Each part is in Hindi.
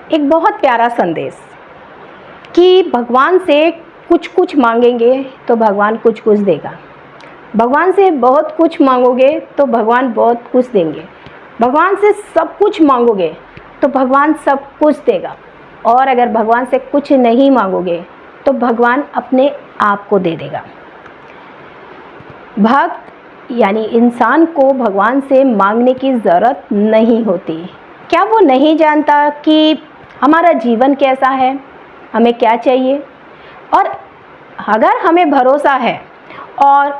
एक बहुत प्यारा संदेश कि भगवान से कुछ कुछ मांगेंगे तो भगवान कुछ कुछ देगा। भगवान से बहुत कुछ मांगोगे तो भगवान बहुत कुछ देंगे। भगवान से सब कुछ मांगोगे तो भगवान सब कुछ देगा। और अगर भगवान से कुछ नहीं मांगोगे तो भगवान अपने आप को दे देगा। भक्त यानी इंसान को भगवान से मांगने की ज़रूरत नहीं होती। क्या वो नहीं जानता कि हमारा जीवन कैसा है, हमें क्या चाहिए? और अगर हमें भरोसा है और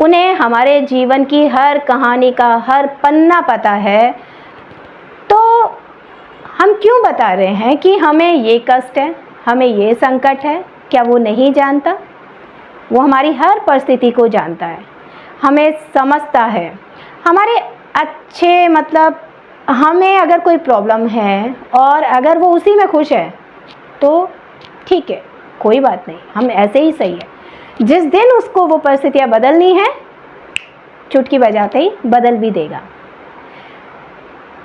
उन्हें हमारे जीवन की हर कहानी का हर पन्ना पता है, तो हम क्यों बता रहे हैं कि हमें ये कष्ट है, हमें ये संकट है? क्या वो नहीं जानता? वो हमारी हर परिस्थिति को जानता है, हमें समझता है। हमारे अच्छे मतलब हमें अगर कोई प्रॉब्लम है और अगर वो उसी में खुश है तो ठीक है, कोई बात नहीं, हम ऐसे ही सही है। जिस दिन उसको वो परिस्थितियाँ बदलनी है, चुटकी बजाते ही बदल भी देगा।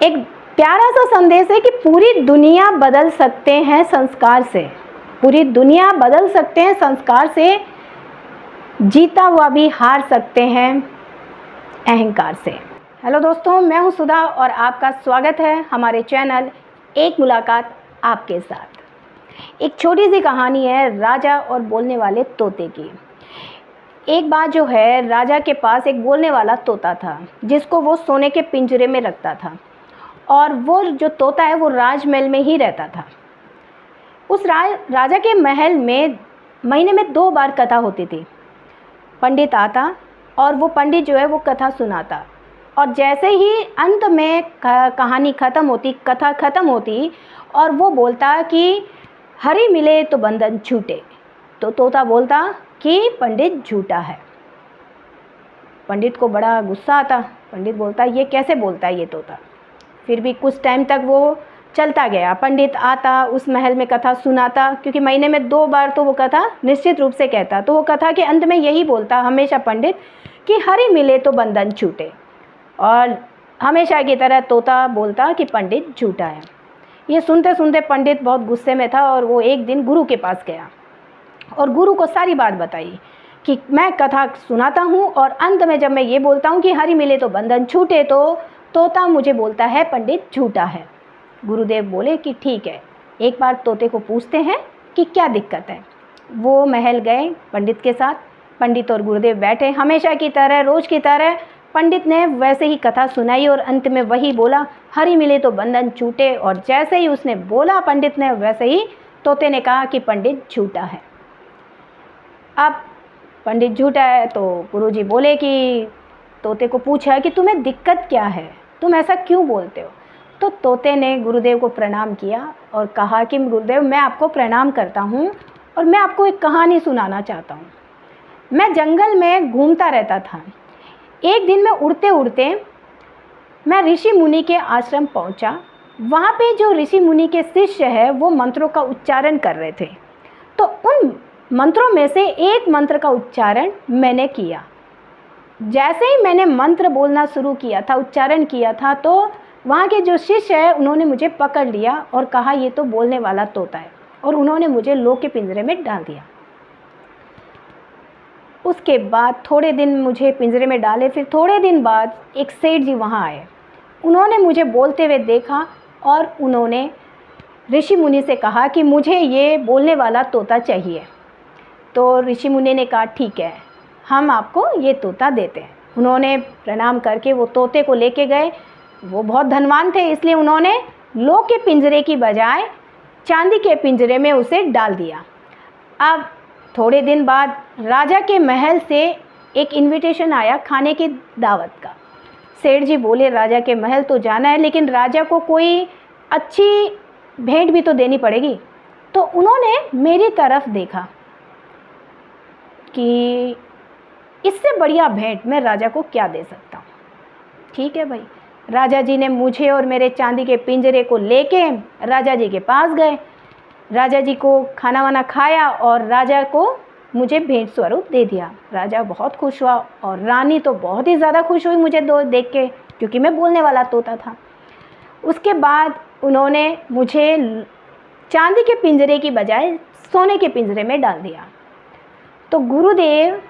एक प्यारा सा संदेश है कि पूरी दुनिया बदल सकते हैं संस्कार से। पूरी दुनिया बदल सकते हैं संस्कार से। जीता हुआ भी हार सकते हैं अहंकार से। हेलो दोस्तों, मैं हूं सुधा और आपका स्वागत है हमारे चैनल एक मुलाकात आपके साथ। एक छोटी सी कहानी है राजा और बोलने वाले तोते की। एक बार जो है, राजा के पास एक बोलने वाला तोता था जिसको वो सोने के पिंजरे में रखता था। और वो जो तोता है वो राजमहल में ही रहता था। उस राजा के महल में महीने में 2 बार कथा होती थी। पंडित आता और वो पंडित जो है वो कथा सुनाता। और जैसे ही अंत में कहानी ख़त्म होती, कथा ख़त्म होती और वो बोलता कि हरि मिले तो बंधन छूटे, तो तोता बोलता कि पंडित झूठा है। पंडित को बड़ा गुस्सा आता। पंडित बोलता ये कैसे बोलता है ये तोता। फिर भी कुछ टाइम तक वो चलता गया। पंडित आता, उस महल में कथा सुनाता, क्योंकि महीने में 2 बार तो वो कथा निश्चित रूप से कहता। तो वो कथा के अंत में यही बोलता हमेशा पंडित कि हरि मिले तो बंधन छूटे। और हमेशा की तरह तोता बोलता कि पंडित झूठा है। ये सुनते सुनते पंडित बहुत गुस्से में था और वो एक दिन गुरु के पास गया और गुरु को सारी बात बताई कि मैं कथा सुनाता हूँ और अंत में जब मैं ये बोलता हूँ कि हरि मिले तो बंधन छूटे, तो तोता मुझे बोलता है पंडित झूठा है। गुरुदेव बोले कि ठीक है, एक बार तोते को पूछते हैं कि क्या दिक्कत है। वो महल गए पंडित के साथ। पंडित और गुरुदेव बैठे हमेशा की तरह, रोज़ की तरह। पंडित ने वैसे ही कथा सुनाई और अंत में वही बोला हरि मिले तो बंधन छूटे। और जैसे ही उसने बोला पंडित ने, वैसे ही तोते ने कहा कि पंडित झूठा है। अब पंडित झूठा है तो गुरुजी बोले कि तोते को पूछा कि तुम्हें दिक्कत क्या है, तुम ऐसा क्यों बोलते हो। तो तोते ने गुरुदेव को प्रणाम किया और कहा कि गुरुदेव, मैं आपको प्रणाम करता हूँ और मैं आपको एक कहानी सुनाना चाहता हूँ। मैं जंगल में घूमता रहता था। एक दिन मैं उड़ते उड़ते मैं ऋषि मुनि के आश्रम पहुँचा। वहाँ पे जो ऋषि मुनि के शिष्य है वो मंत्रों का उच्चारण कर रहे थे। तो उन मंत्रों में से एक मंत्र का उच्चारण मैंने किया। जैसे ही मैंने मंत्र बोलना शुरू किया था, उच्चारण किया था, तो वहाँ के जो शिष्य है उन्होंने मुझे पकड़ लिया और कहा ये तो बोलने वाला तोता है, और उन्होंने मुझे लोहे के पिंजरे में डाल दिया। उसके बाद थोड़े दिन मुझे पिंजरे में डाले। फिर थोड़े दिन बाद एक सेठ जी वहाँ आए। उन्होंने मुझे बोलते हुए देखा और उन्होंने ऋषि मुनि से कहा कि मुझे ये बोलने वाला तोता चाहिए। तो ऋषि मुनि ने कहा ठीक है, हम आपको ये तोता देते हैं। उन्होंने प्रणाम करके वो तोते को लेके गए। वो बहुत धनवान थे, इसलिए उन्होंने लोहे के पिंजरे की बजाय चांदी के पिंजरे में उसे डाल दिया। अब थोड़े दिन बाद राजा के महल से एक इनविटेशन आया खाने की दावत का। सेठ जी बोले राजा के महल तो जाना है, लेकिन राजा को कोई अच्छी भेंट भी तो देनी पड़ेगी। तो उन्होंने मेरी तरफ देखा कि इससे बढ़िया भेंट मैं राजा को क्या दे सकता हूँ। ठीक है भाई, राजा जी ने मुझे और मेरे चांदी के पिंजरे को लेके राजा जी के पास गए। राजा जी को खाना वाना खाया और राजा को मुझे भेंट स्वरूप दे दिया। राजा बहुत खुश हुआ और रानी तो बहुत ही ज़्यादा खुश हुई मुझे देख के, क्योंकि मैं बोलने वाला तोता था। उसके बाद उन्होंने मुझे चांदी के पिंजरे की बजाय सोने के पिंजरे में डाल दिया। तो गुरुदेव,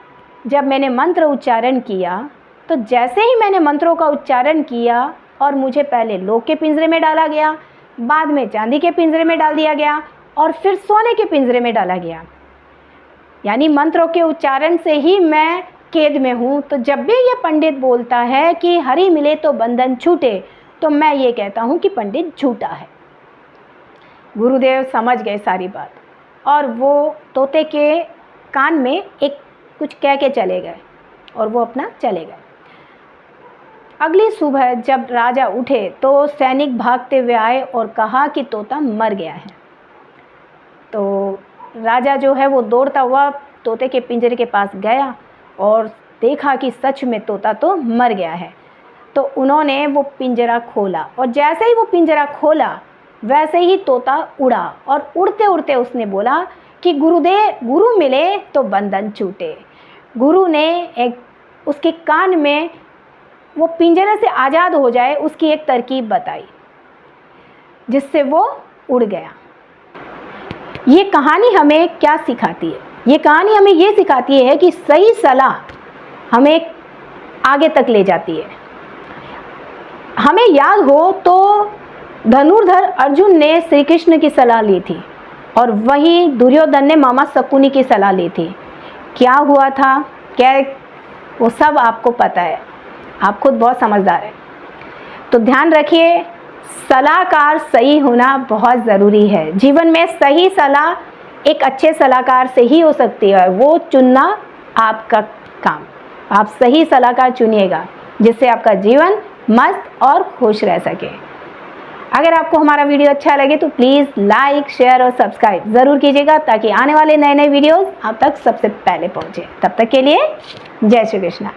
जब मैंने मंत्र उच्चारण किया, तो जैसे ही मैंने मंत्रों का उच्चारण किया और मुझे पहले लोह के पिंजरे में डाला गया, बाद में चांदी के पिंजरे में डाल दिया गया और फिर सोने के पिंजरे में डाला गया। यानी मंत्रों के उच्चारण से ही मैं कैद में हूँ। तो जब भी ये पंडित बोलता है कि हरि मिले तो बंधन छूटे, तो मैं ये कहता हूँ कि पंडित झूठा है। गुरुदेव समझ गए सारी बात और वो तोते के कान में एक कुछ कह के चले गए और वो अपना चले गए। अगली सुबह जब राजा उठे तो सैनिक भागते हुए आए और कहा कि तोता मर गया है। तो राजा जो है वो दौड़ता हुआ तोते के पिंजरे के पास गया और देखा कि सच में तोता तो मर गया है। तो उन्होंने वो पिंजरा खोला और जैसे ही वो पिंजरा खोला वैसे ही तोता उड़ा और उड़ते उड़ते उसने बोला कि गुरु मिले तो बंधन छूटे। गुरु ने उसके कान में वो पिंजरे से आज़ाद हो जाए उसकी एक तरकीब बताई, जिससे वो उड़ गया। ये कहानी हमें क्या सिखाती है? ये कहानी हमें ये सिखाती है कि सही सलाह हमें आगे तक ले जाती है। हमें याद हो तो धनुर्धर अर्जुन ने श्री कृष्ण की सलाह ली थी और वहीं दुर्योधन ने मामा शकुनी की सलाह ली थी। क्या हुआ था, क्या, वो सब आपको पता है, आप खुद बहुत समझदार हैं। तो ध्यान रखिए, सलाहकार सही होना बहुत ज़रूरी है। जीवन में सही सलाह एक अच्छे सलाहकार से ही हो सकती है, वो चुनना आपका काम। आप सही सलाहकार चुनिएगा जिससे आपका जीवन मस्त और खुश रह सके। अगर आपको हमारा वीडियो अच्छा लगे तो प्लीज़ लाइक, शेयर और सब्सक्राइब ज़रूर कीजिएगा ताकि आने वाले नए नए वीडियोज़ आप तक सबसे पहले पहुँचे। तब तक के लिए जय श्री कृष्णा।